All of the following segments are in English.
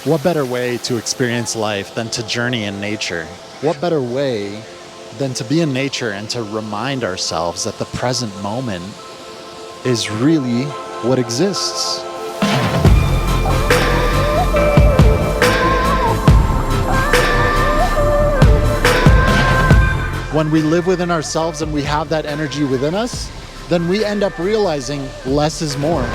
What better way to experience life than to journey in nature? What better way than to be in nature and to remind ourselves that the present moment is really what exists? When we live within ourselves and we have that energy within us, then we end up realizing less is more.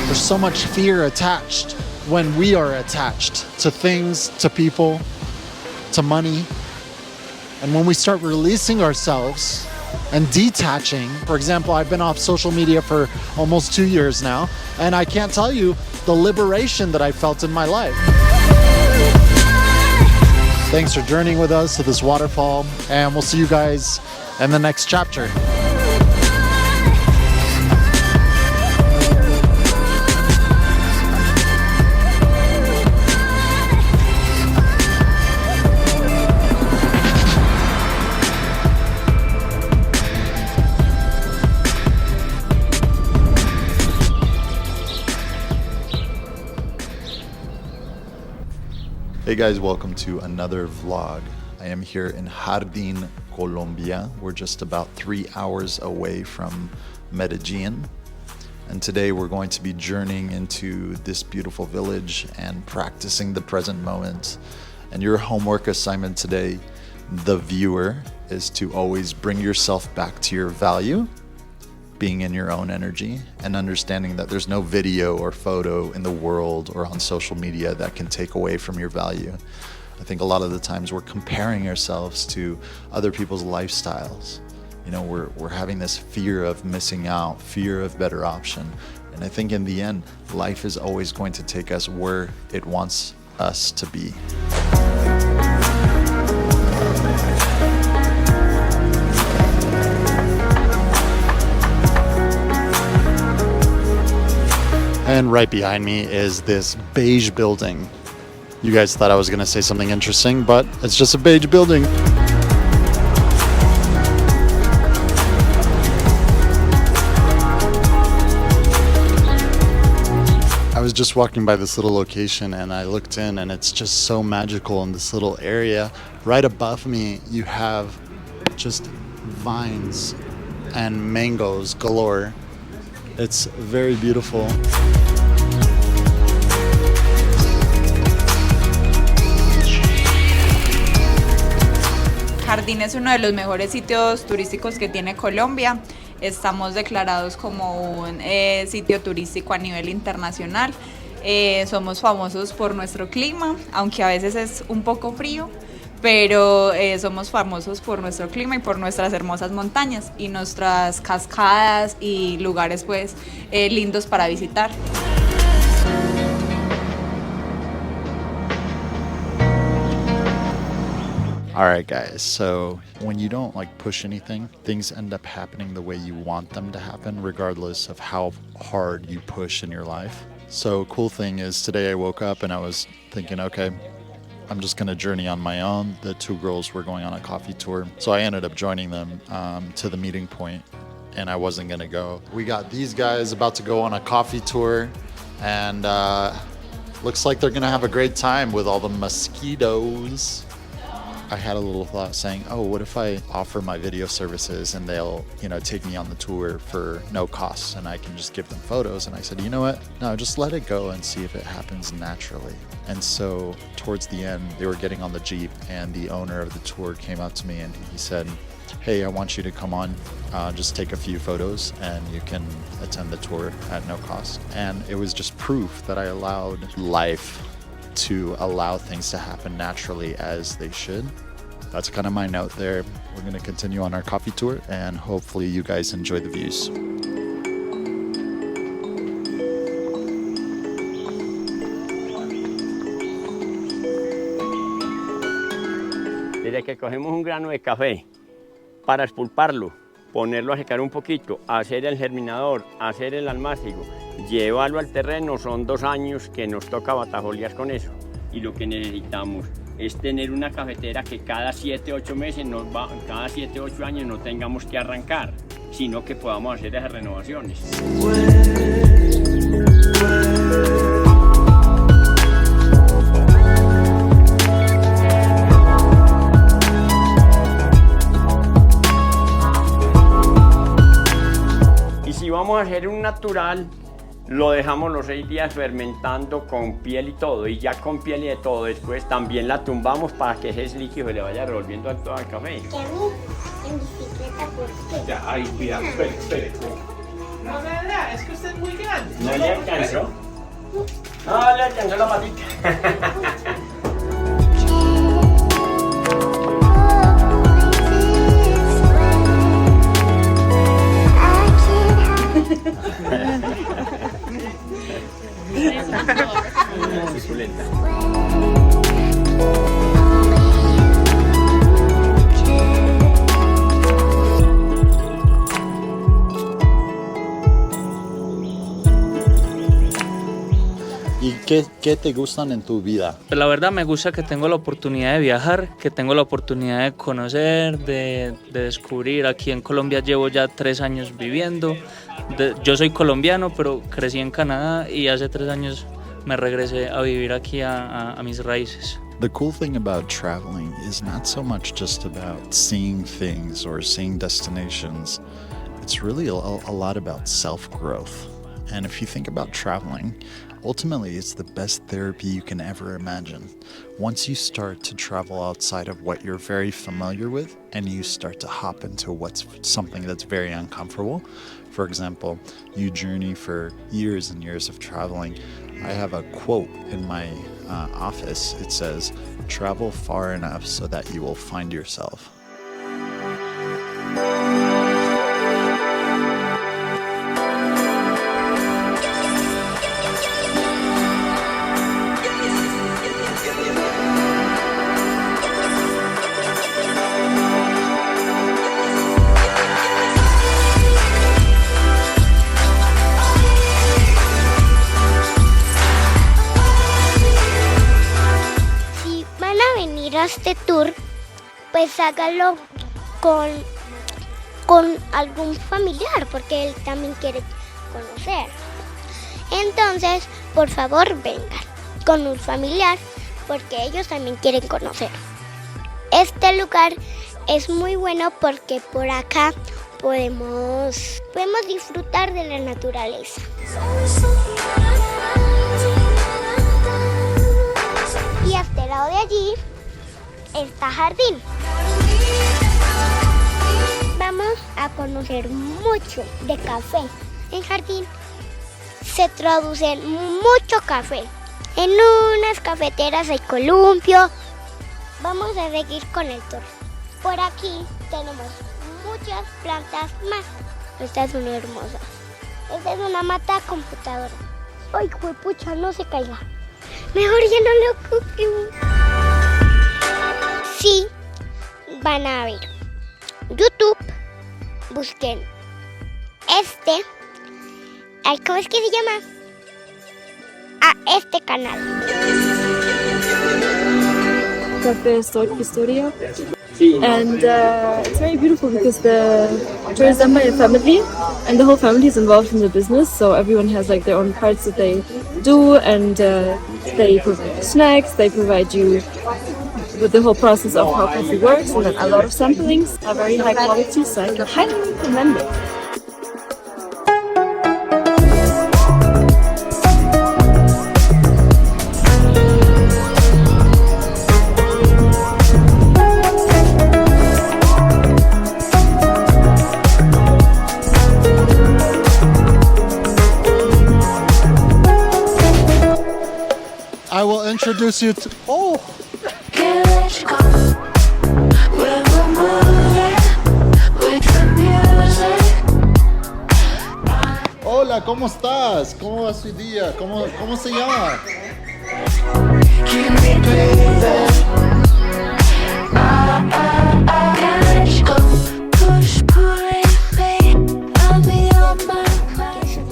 There's so much fear attached when we are attached to things, to people, to money. And when we start releasing ourselves and detaching, for example, I've been off social media for almost 2 years now, and I can't tell you the liberation that I felt in my life. Thanks for journeying with us to this waterfall, and we'll see you guys in the next chapter. Hey guys, welcome to another vlog. I am here in Jardín, Colombia. We're just about 3 hours away from Medellin. And today we're going to be journeying into this beautiful village and practicing the present moment. And your homework assignment today, the viewer, is to always bring yourself back to your value, being in your own energy, and understanding that there's no video or photo in the world or on social media that can take away from your value. I think a lot of the times we're comparing ourselves to other people's lifestyles. You know, we're having this fear of missing out, fear of better option. And I think in the end, life is always going to take us where it wants us to be. And right behind me is this beige building. You guys thought I was gonna say something interesting, but it's just a beige building. I was just walking by this little location and I looked in and it's just so magical in this little area. Right above me, you have just vines and mangoes galore. It's very beautiful. Jardín es uno de los mejores sitios turísticos que tiene Colombia. Estamos declarados como un sitio turístico a nivel internacional. Somos famosos por nuestro clima, aunque a veces es un poco frío, pero somos famosos por nuestro clima y por nuestras hermosas montañas y nuestras cascadas y lugares pues lindos para visitar. All right, guys, so when you don't push anything, things end up happening the way you want them to happen, regardless of how hard you push in your life. So cool thing is today I woke up and I was thinking, okay, I'm just gonna journey on my own. The two girls were going on a coffee tour, so I ended up joining them to the meeting point, and I wasn't gonna go. We got these guys about to go on a coffee tour, and looks like they're gonna have a great time with all the mosquitoes. I had a little thought saying, oh, what if I offer my video services and they'll, take me on the tour for no cost and I can just give them photos? And I said, you know what? No, just let it go and see if it happens naturally. And so towards the end, they were getting on the Jeep and the owner of the tour came up to me and he said, hey, I want you to come on, just take a few photos and you can attend the tour at no cost. And it was just proof that I allowed life to allow things to happen naturally as they should. That's kind of my note there. We're going to continue on our coffee tour and hopefully you guys enjoy the views. Desde que cogemos un grano de café para expulparlo, ponerlo a secar un poquito, hacer el germinador, hacer el almácigo, llevarlo al terreno, son 2 años que nos toca batajolear con eso. Y lo que necesitamos es tener una cafetera que cada 7-8 meses, cada 7-8 años no tengamos que arrancar, sino que podamos hacer esas renovaciones. Si vamos a hacer un natural, lo dejamos los 6 días fermentando con piel y todo, y ya con piel y de todo, después también la tumbamos para que ese líquido se le vaya revolviendo a todo el café. Que a mí, en bicicleta, ¿por qué? Ya, ahí, cuidado, espere. No, nada, es que usted es muy grande. ¿No le alcanzó? No, le alcanzó la patita. Suculenta. ¿Y qué te gustan en tu vida? La verdad me gusta que tengo la oportunidad de viajar, que tengo la oportunidad de conocer, de descubrir. Aquí en Colombia llevo ya 3 años viviendo. Yo soy colombiano, pero crecí en Canadá y hace 3 años me regresé a vivir aquí a mis raíces. The cool thing about traveling is not so much just about seeing things or seeing destinations. It's really a lot about self-growth. And if you think about traveling, ultimately it's the best therapy you can ever imagine. Once you start to travel outside of what you're very familiar with and you start to hop into what's something that's very uncomfortable, for example, you journey for years and years of traveling. I have a quote in my office. It says, "Travel far enough so that you will find yourself." A este tour, pues hágalo con algún familiar, porque él también quiere conocer. Entonces, por favor, vengan con un familiar, porque ellos también quieren conocer. Este lugar es muy bueno porque por acá podemos disfrutar de la naturaleza. Y a este lado de allí está Jardín. Vamos a conocer mucho de café. En Jardín se traduce mucho café. En unas cafeteras hay columpio. Vamos a seguir con el tour. Por aquí tenemos muchas plantas más. Esta es una hermosa. Esta es una mata computadora. Ay, juepucha, no se caiga. Mejor ya no lo coqueo. Sí, van a ver YouTube, busquen ¿cómo es que se llama? Este canal. Café Historia. And it's very beautiful because the tour is done by a family and the whole family is involved in the business, so everyone has like their own parts that they do, and they provide you snacks, they provide you with the whole process of how coffee works, and then a lot of samplings are very high quality, so I can highly recommend it. I will introduce you to... Oh! Hola, ¿cómo estás? ¿Cómo va su día? ¿Cómo se llama?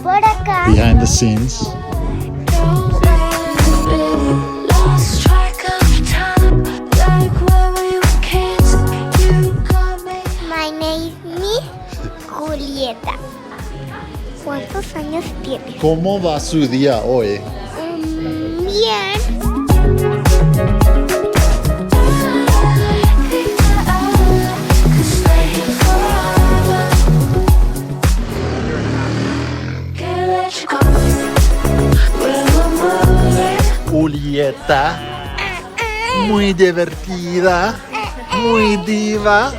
Por acá. Behind the scenes. My name is Julieta. ¿Cuántos años tienes? ¿Cómo va su día hoy? Bien. prieta, muy divertida, muy diva.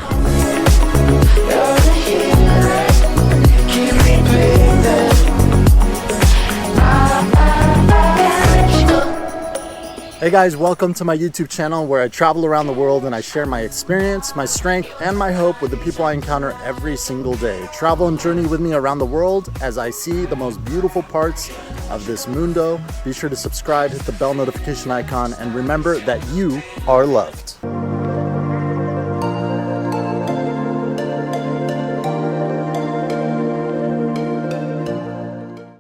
Hey guys, welcome to my YouTube channel where I travel around the world and I share my experience, my strength, and my hope with the people I encounter every single day. Travel and journey with me around the world as I see the most beautiful parts of this mundo. Be sure to subscribe, hit the bell notification icon, and remember that you are loved.